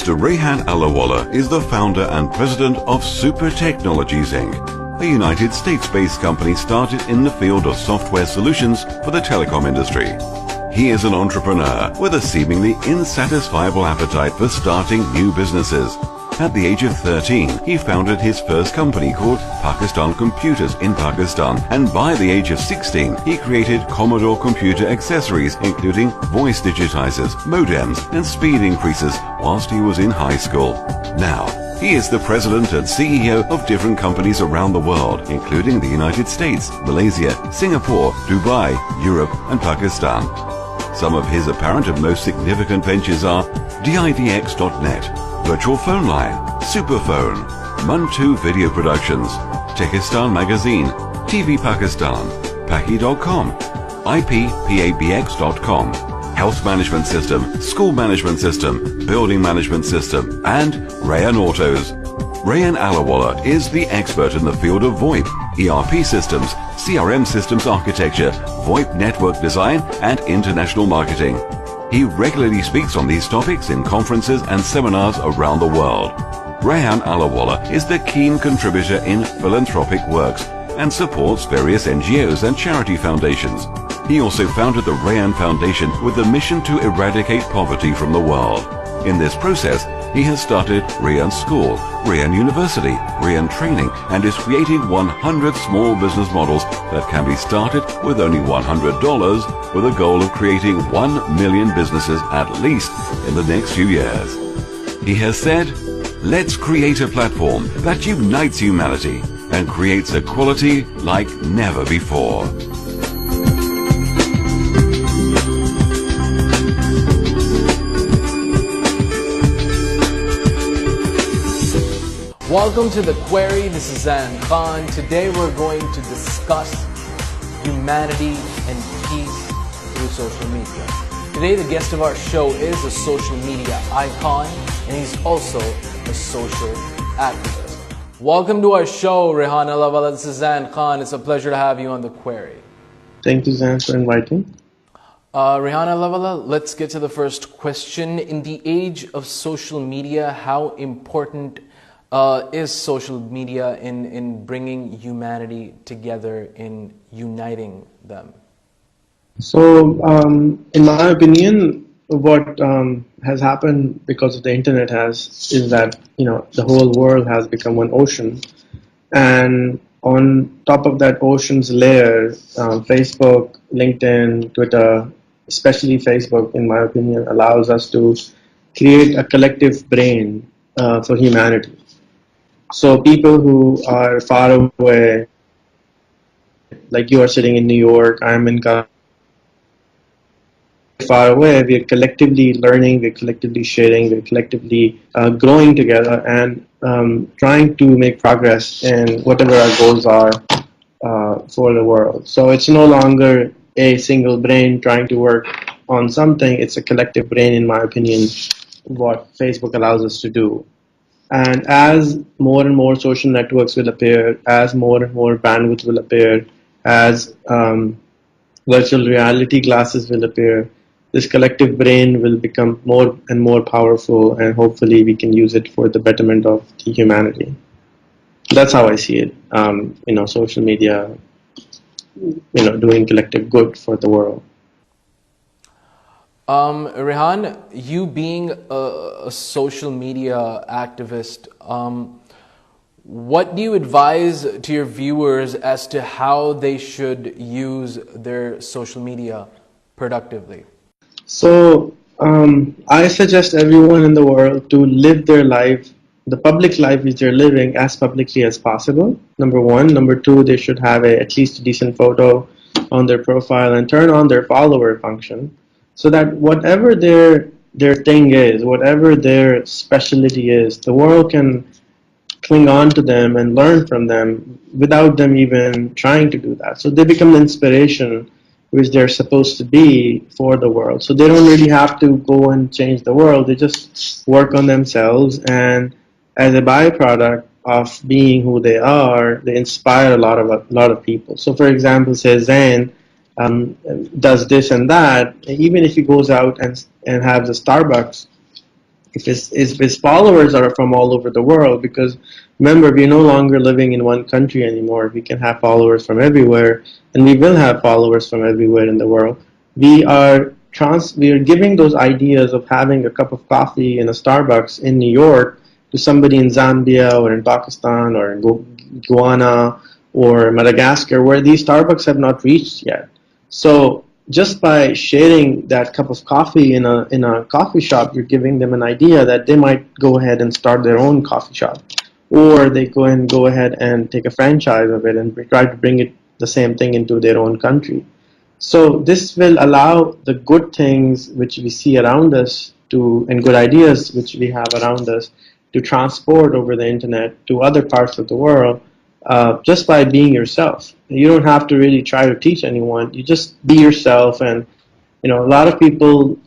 Mr. Rehan Allahwala is the founder and president of Super Technologies Inc., a United States-based company started in the field of software solutions for the telecom industry. He is an entrepreneur with a seemingly insatisfiable appetite for starting new businesses. At the age of 13, he founded his first company called Pakistan Computers in Pakistan, and by the age of 16, he created Commodore computer accessories including voice digitizers, modems, and speed increasers whilst he was in high school. Now, he is the president and CEO of different companies around the world, including the United States, Malaysia, Singapore, Dubai, Europe, and Pakistan. Some of his apparent and most significant ventures are DIDX.net, Virtual Phone Line, Superphone, Mun2 Video Productions, Techistan Magazine, TV Pakistan, Paki.com, IPPABX.com, Health Management System, School Management System, Building Management System, and Rehan Autos. Rehan Allahwala is the expert in the field of VoIP, ERP systems, CRM systems architecture, VoIP network design, and international marketing. He regularly speaks on these topics in conferences and seminars around the world. Rehan Allahwala is the keen contributor in philanthropic works and supports various NGOs and charity foundations. He also founded the Rehan Foundation with the mission to eradicate poverty from the world. In this process, he has started Rehan School, Rehan University, Rehan Training, and is creating 100 small business models that can be started with only $100 with a goal of creating 1 million businesses at least in the next few years. He has said, "Let's create a platform that unites humanity and creates equality like never before." Welcome to The Query. This is Zain. Today we're going to discuss humanity and peace through social media. Today the guest of our show is a social media icon, and he's also a social activist. Welcome to our show, Rehan Allahwala. This is Zain Khan. It's a pleasure to have you on The Query. Thank you, Zain, for inviting. Rehan Allahwala, let's get to the first question. In the age of social media, how important is social media in bringing humanity together, in uniting them? So, in my opinion, what has happened because of the internet is that the whole world has become one ocean, and on top of that ocean's layer, Facebook, LinkedIn, Twitter, especially Facebook, in my opinion, allows us to create a collective brain for humanity. So people who are far away, like you are sitting in New York, I'm in far away, we're collectively learning, we're collectively sharing, we're collectively growing together and trying to make progress in whatever our goals are for the world. So it's no longer a single brain trying to work on something, it's a collective brain, in my opinion, what Facebook allows us to do. And as more and more social networks will appear, as more and more bandwidth will appear, as virtual reality glasses will appear, this collective brain will become more and more powerful, and hopefully we can use it for the betterment of the humanity. That's how I see it. Social media, doing collective good for the world. Rehan, you being a social media activist, what do you advise to your viewers as to how they should use their social media productively? So, I suggest everyone in the world to live their life, the public life which they're living, as publicly as possible, number one. Number two, they should have at least a decent photo on their profile and turn on their follower function, so that whatever their thing is, whatever their specialty is, the world can cling on to them and learn from them without them even trying to do that. So they become the inspiration which they're supposed to be for the world. So they don't really have to go and change the world. They just work on themselves, and as a byproduct of being who they are, they inspire a lot of people. So for example, say Zain does this and that, even if he goes out and has a Starbucks if his followers are from all over the world, because remember, we're no longer living in one country anymore. We can have followers from everywhere, and we will have followers from everywhere in the world. We are giving those ideas of having a cup of coffee in a Starbucks in New York to somebody in Zambia or in Pakistan or in Guyana or Madagascar, where these Starbucks have not reached yet. So just by sharing that cup of coffee in a coffee shop, you're giving them an idea that they might go ahead and start their own coffee shop, or they go ahead and take a franchise of it and try to bring it the same thing into their own country. So this will allow the good things which we see around us and good ideas which we have around us to transport over the internet to other parts of the world, just by being yourself. You don't have to really try to teach anyone. You just be yourself, and a lot of people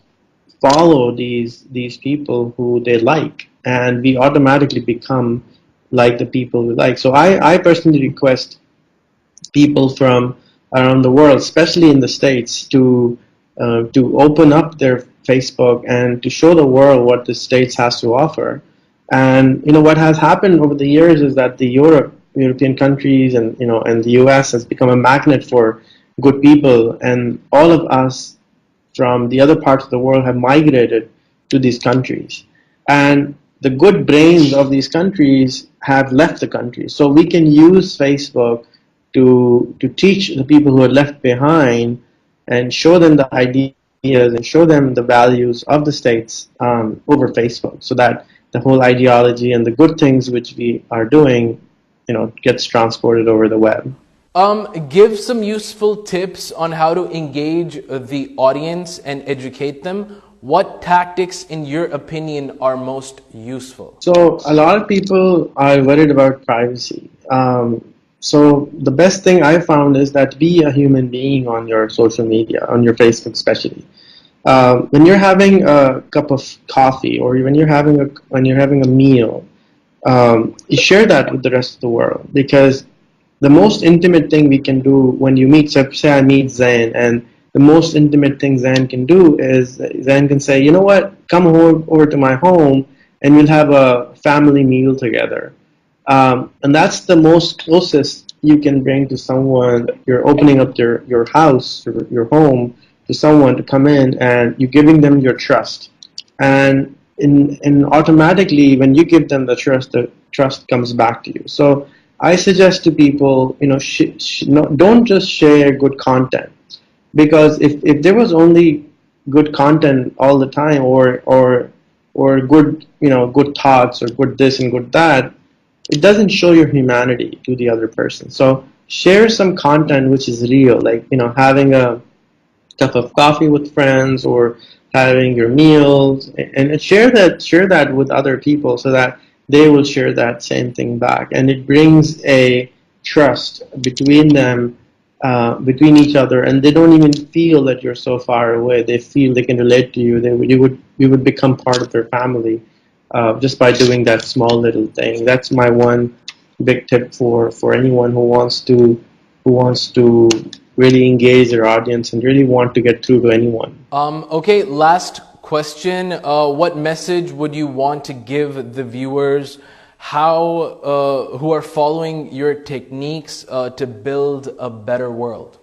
follow these people who they like, and we automatically become like the people we like. So I personally request people from around the world, especially in the States, to open up their Facebook and to show the world what the States has to offer. And what has happened over the years is that the European countries and and the US has become a magnet for good people, and all of us from the other parts of the world have migrated to these countries. And the good brains of these countries have left the country. So we can use Facebook to teach the people who are left behind and show them the ideas and show them the values of the States over Facebook, so that the whole ideology and the good things which we are doing, gets transported over the web. Give some useful tips on how to engage the audience and educate them. What tactics, in your opinion, are most useful? So a lot of people are worried about privacy. So the best thing I found is that be a human being on your social media, on your Facebook especially. When you're having a cup of coffee, or when you're having a meal, you share that with the rest of the world, because the most intimate thing we can do when you meet, so say I meet Zain, and the most intimate thing Zain can do is Zain can say, you know what, come over to my home and we'll have a family meal together. And that's the most closest you can bring to someone. You're opening up your house, your home, to someone to come in, and you're giving them your trust. And automatically, when you give them the trust comes back to you. So I suggest to people, don't just share good content, because if there was only good content all the time, or good good thoughts, or good this and good that, it doesn't show your humanity to the other person. So share some content which is real, like having a cup of coffee with friends, or having your meals, and share that with other people, so that they will share that same thing back, and it brings a trust between them, between each other, and they don't even feel that you're so far away. They feel they can relate to you. You would become part of their family, just by doing that small little thing. That's my one big tip for anyone who wants to really engage their audience and really want to get through to anyone. Okay, last question. What message would you want to give the viewers who are following your techniques to build a better world?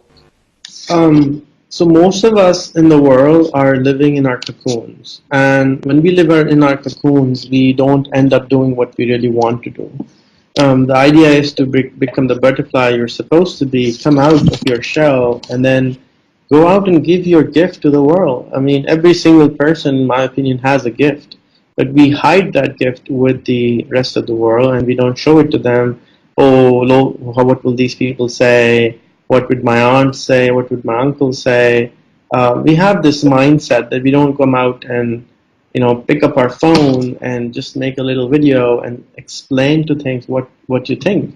So most of us in the world are living in our cocoons, and when we live in our cocoons, we don't end up doing what we really want to do. The idea is to become the butterfly you're supposed to be, come out of your shell, and then go out and give your gift to the world. I mean, every single person, in my opinion, has a gift, but we hide that gift with the rest of the world, and we don't show it to them. Oh, what will these people say? What would my aunt say? What would my uncle say? We have this mindset that we don't come out and pick up our phone and just make a little video and explain to things what you think.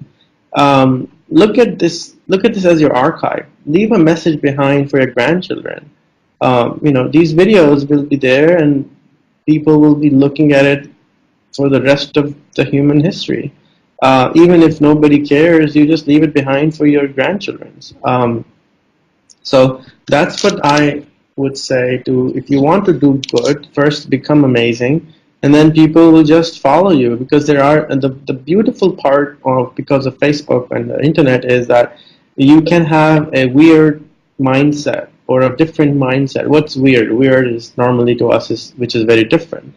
Look at this as your archive. Leave a message behind for your grandchildren. These videos will be there, and people will be looking at it for the rest of the human history. Even if nobody cares, you just leave it behind for your grandchildren. So that's what I would say if you want to do good, first become amazing, and then people will just follow you, because there are the beautiful part of, because of Facebook and the internet, is that you can have a weird mindset or a different mindset. What's weird? Weird is normally to us which is very different.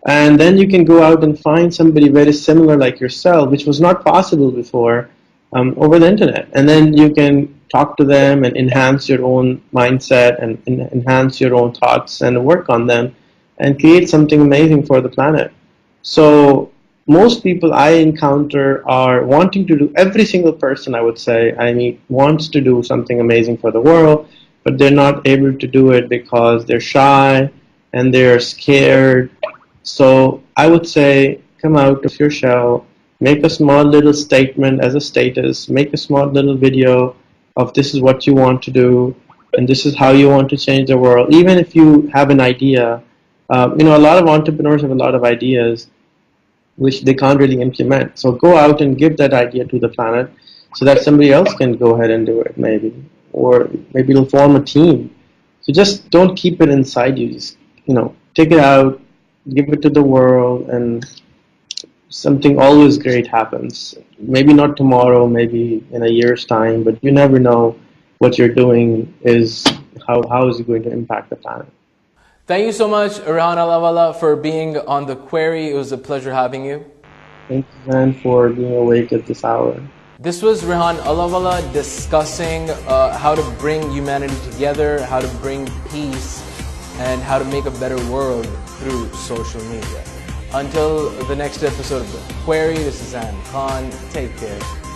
And then you can go out and find somebody very similar like yourself, which was not possible before, over the internet. And then you can talk to them and enhance your own mindset and enhance your own thoughts and work on them and create something amazing for the planet. So most people I encounter are wanting to do, every single person I would say I meet wants to do something amazing for the world, but they're not able to do it because they're shy and they're scared. So I would say, come out of your shell, make a small little statement as a status, make a small little video of this is what you want to do and this is how you want to change the world. Even if you have an idea, a lot of entrepreneurs have a lot of ideas which they can't really implement. So go out and give that idea to the planet so that somebody else can go ahead and do it, maybe. Or maybe you'll form a team. So just don't keep it inside you. Just, take it out, give it to the world, and something always great happens. Maybe not tomorrow, maybe in a year's time, but you never know what you're doing is how is it going to impact the planet. Thank you so much, Rehan Allahwala, for being on The Query. It was a pleasure having you. Thank you, Zain, for being awake at this hour. This was Rehan Allahwala discussing how to bring humanity together, how to bring peace, and how to make a better world through social media. Until the next episode of The Query, this is Zain Khan. Take care.